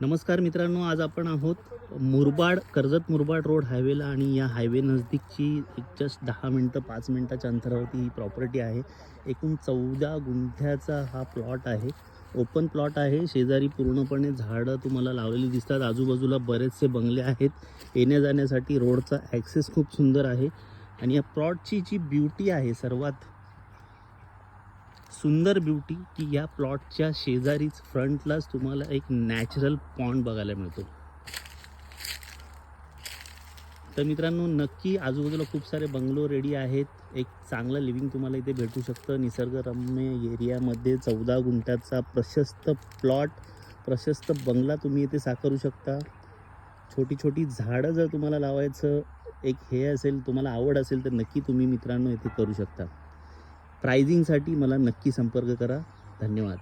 नमस्कार मित्रांनो, आज आपण आहोत मुरबाड कर्जत मुरबाड रोड हायवेला आणि या हायवे नजदीकची एक जस्ट 10 मिनटं 5 मिनटाच्या अंतरावरती ही प्रॉपर्टी आहे. एकूण 14 गुंठ्याचा हा प्लॉट आहे. ओपन प्लॉट आहे. शेजारी पूर्णपणे झाडं तुम्हाला लावलेली दिसतात. आजूबाजूला बरेचसे बंगले आहेत. येण्या जाण्यासाठी रोडचा ॲक्सेस खूप सुंदर आहे आणि या प्लॉटची जी ब्युटी आहे सर्वात सुंदर ब्युटी की या प्लॉटच्या शेजारीच फ्रंटलाच तुम्हाला एक नॅचरल पॉन्ड बघायला मिळतो. तर मित्रांनो, नक्की आजूबाजूला खूप सारे बंगलो रेडी आहेत. एक चांगलं लिव्हिंग तुम्हाला इथे भेटू शकतं. निसर्गरम्य एरियामध्ये 14 गुंठ्याचा प्रशस्त प्लॉट, प्रशस्त बंगला तुम्ही इथे साकारू शकता. छोटी छोटी झाडं जर तुम्हाला लावायचं एक हे असेल, तुम्हाला आवड असेल, तर नक्की तुम्ही मित्रांनो इथे करू शकता. प्राइजिंगसाठी मला नक्की संपर्क करा. धन्यवाद.